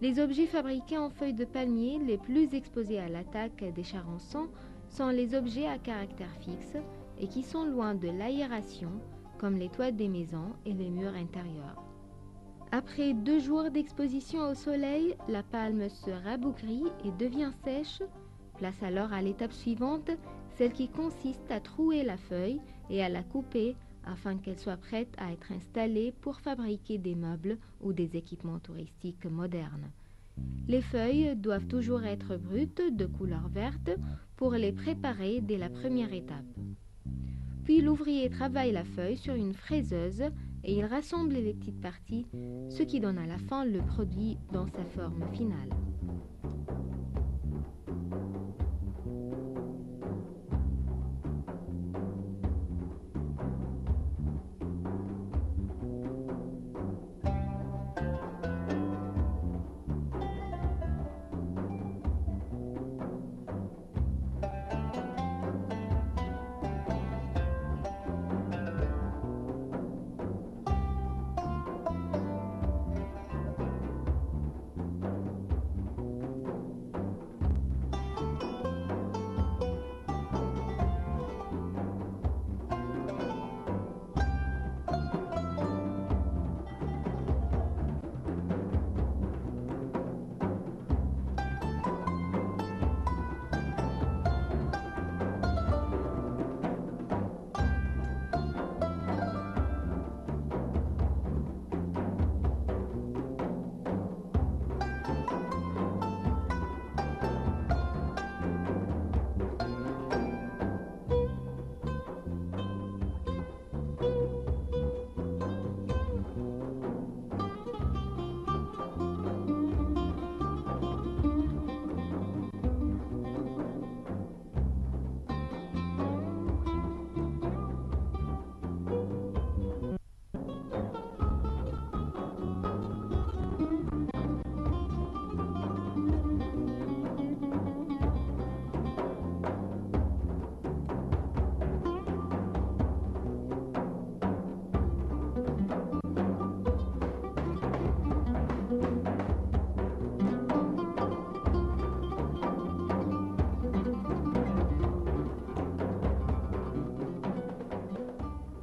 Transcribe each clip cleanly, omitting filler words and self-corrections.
Les objets fabriqués en feuilles de palmier les plus exposés à l'attaque des charançons sont les objets à caractère fixe et qui sont loin de l'aération, comme les toits des maisons et les murs intérieurs. Après 2 jours d'exposition au soleil, la palme se rabougrit et devient sèche. Place alors à l'étape suivante, celle qui consiste à trouer la feuille et à la couper afin qu'elle soit prête à être installée pour fabriquer des meubles ou des équipements touristiques modernes. Les feuilles doivent toujours être brutes de couleur verte pour les préparer dès la première étape. Puis l'ouvrier travaille la feuille sur une fraiseuse et il rassemble les petites parties, ce qui donne à la fin le produit dans sa forme finale.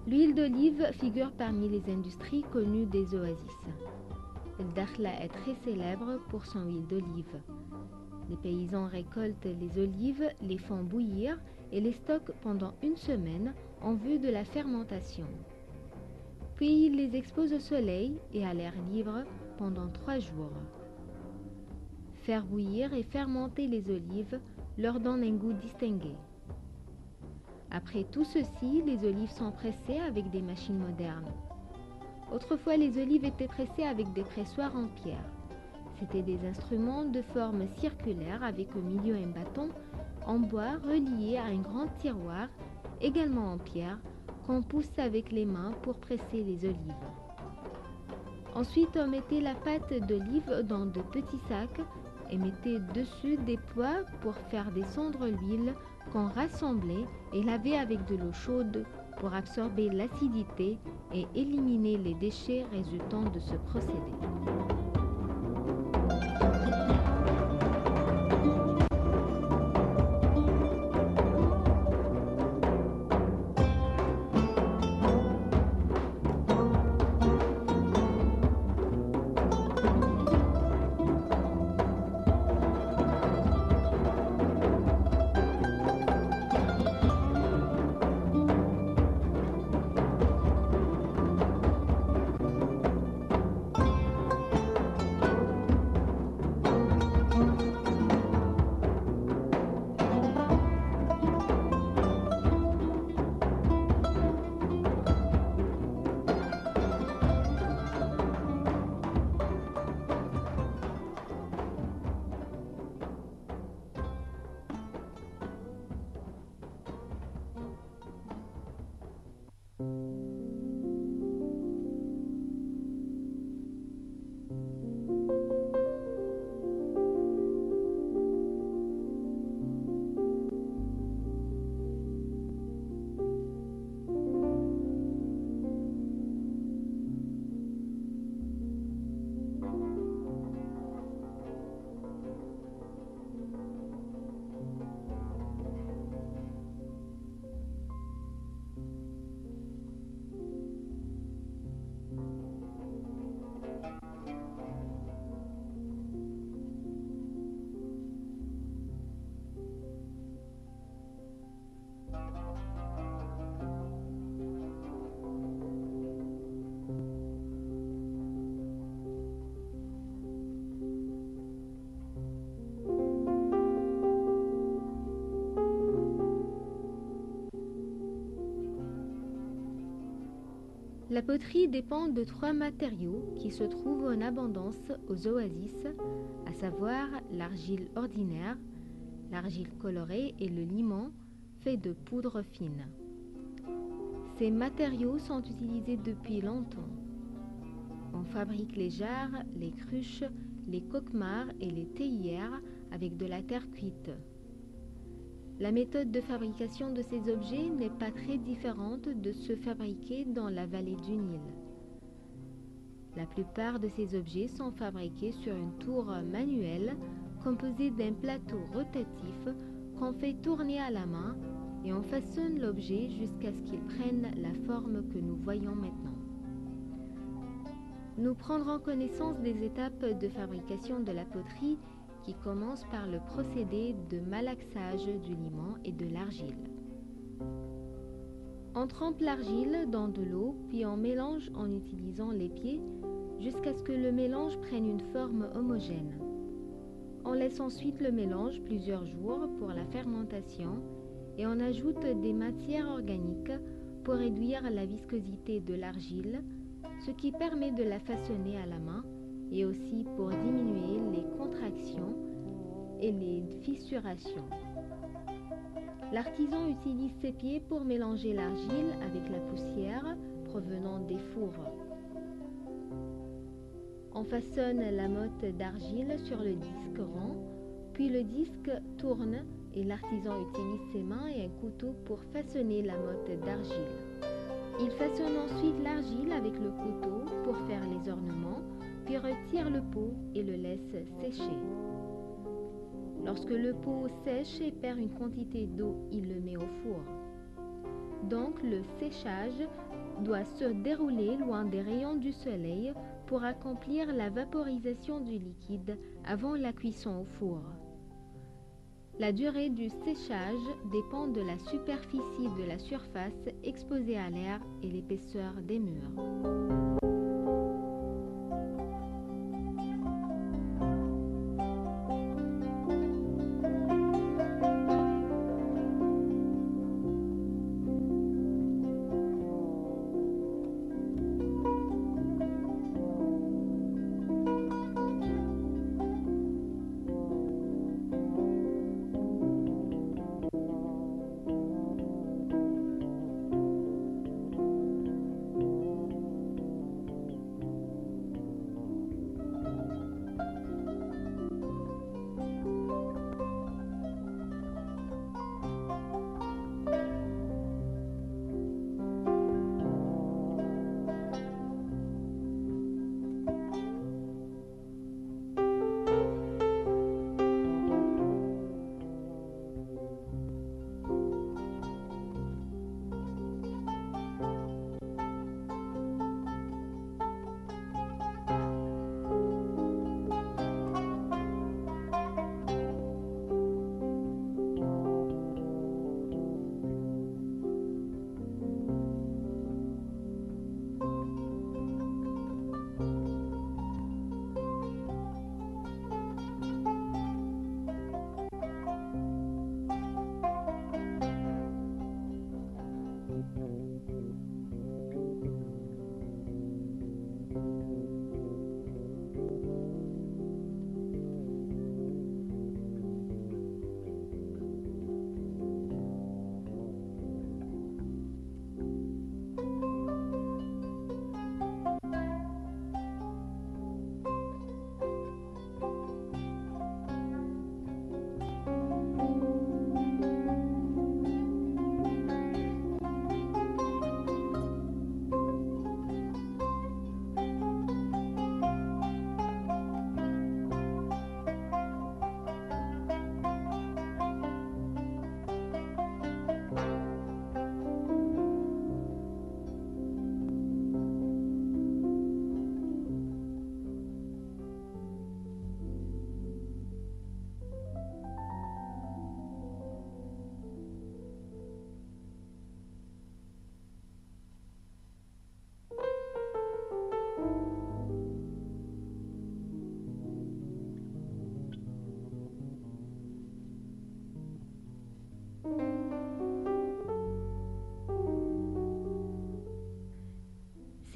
L'huile d'olive figure parmi les industries connues des oasis. El Dakhla est très célèbre pour son huile d'olive. Les paysans récoltent les olives, les font bouillir et les stockent pendant 1 semaine en vue de la fermentation. Puis ils les exposent au soleil et à l'air libre pendant 3 jours. Faire bouillir et fermenter les olives leur donne un goût distingué. Après tout ceci, les olives sont pressées avec des machines modernes. Autrefois, les olives étaient pressées avec des pressoirs en pierre. C'étaient des instruments de forme circulaire avec au milieu un bâton en bois relié à un grand tiroir, également en pierre, qu'on pousse avec les mains pour presser les olives. Ensuite, on mettait la pâte d'olive dans de petits sacs et mettait dessus des poids pour faire descendre l'huile qu'on rassemblait et lavait avec de l'eau chaude pour absorber l'acidité et éliminer les déchets résultant de ce procédé. La poterie dépend de 3 matériaux qui se trouvent en abondance aux oasis, à savoir l'argile ordinaire, l'argile colorée et le limon fait de poudre fine. Ces matériaux sont utilisés depuis longtemps. On fabrique les jarres, les cruches, les coquemards et les théières avec de la terre cuite. La méthode de fabrication de ces objets n'est pas très différente de ceux fabriqués dans la vallée du Nil. La plupart de ces objets sont fabriqués sur une tour manuelle composée d'un plateau rotatif qu'on fait tourner à la main et on façonne l'objet jusqu'à ce qu'il prenne la forme que nous voyons maintenant. Nous prendrons connaissance des étapes de fabrication de la poterie qui commencent par le procédé de malaxage du limon et de l'argile. On trempe l'argile dans de l'eau, puis on mélange en utilisant les pieds jusqu'à ce que le mélange prenne une forme homogène. On laisse ensuite le mélange plusieurs jours pour la fermentation et on ajoute des matières organiques pour réduire la viscosité de l'argile, ce qui permet de la façonner à la main et aussi pour diminuer les contractions et les fissurations. L'artisan utilise ses pieds pour mélanger l'argile avec la poussière provenant des fours. On façonne la motte d'argile sur le disque rond, puis le disque tourne et l'artisan utilise ses mains et un couteau pour façonner la motte d'argile. Il façonne ensuite l'argile avec le couteau pour faire les ornements, puis retire le pot et le laisse sécher. Lorsque le pot sèche et perd une quantité d'eau, il le met au four. Donc le séchage doit se dérouler loin des rayons du soleil pour accomplir la vaporisation du liquide avant la cuisson au four. La durée du séchage dépend de la superficie de la surface exposée à l'air et l'épaisseur des murs.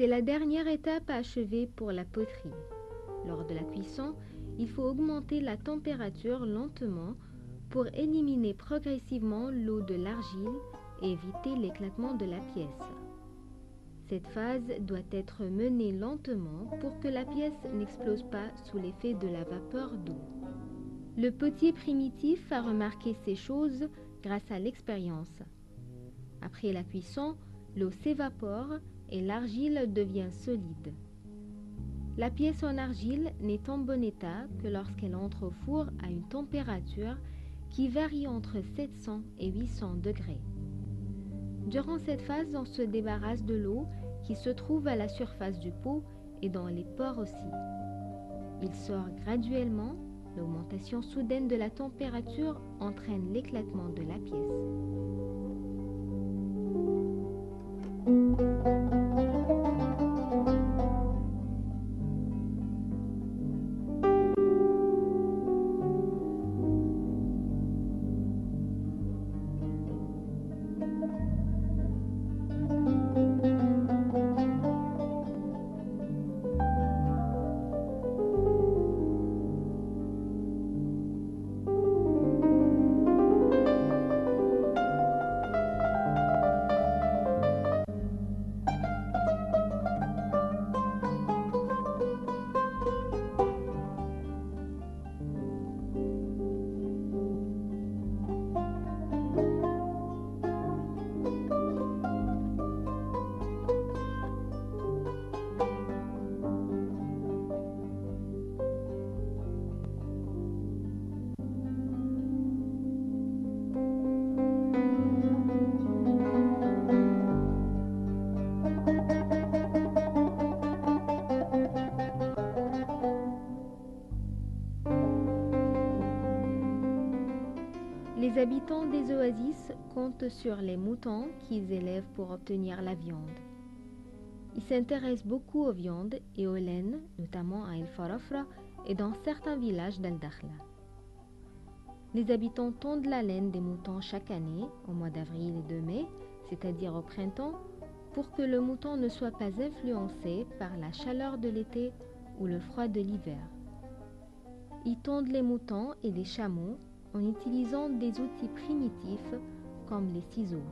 C'est la dernière étape à achever pour la poterie. Lors de la cuisson, il faut augmenter la température lentement pour éliminer progressivement l'eau de l'argile et éviter l'éclatement de la pièce. Cette phase doit être menée lentement pour que la pièce n'explose pas sous l'effet de la vapeur d'eau. Le potier primitif a remarqué ces choses grâce à l'expérience. Après la cuisson, l'eau s'évapore et l'argile devient solide. La pièce en argile n'est en bon état que lorsqu'elle entre au four à une température qui varie entre 700 et 800 degrés. Durant cette phase, on se débarrasse de l'eau qui se trouve à la surface du pot et dans les pores aussi. Il sort graduellement. L'augmentation soudaine de la température entraîne l'éclatement de la pièce. Les habitants des oasis comptent sur les moutons qu'ils élèvent pour obtenir la viande. Ils s'intéressent beaucoup aux viandes et aux laines, notamment à El Farafra et dans certains villages d'Al-Dakhla. Les habitants tondent la laine des moutons chaque année, au mois d'avril et de mai, c'est-à-dire au printemps, pour que le mouton ne soit pas influencé par la chaleur de l'été ou le froid de l'hiver. Ils tondent les moutons et les chameaux en utilisant des outils primitifs comme les ciseaux.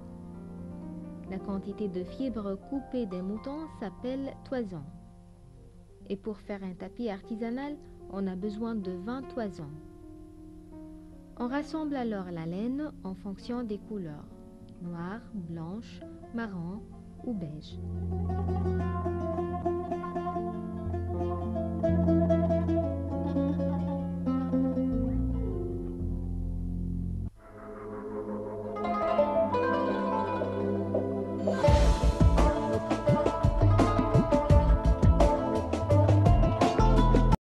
La quantité de fibres coupées des moutons s'appelle toison. Et pour faire un tapis artisanal, on a besoin de 20 toisons. On rassemble alors la laine en fonction des couleurs, noire, blanche, marron ou beige.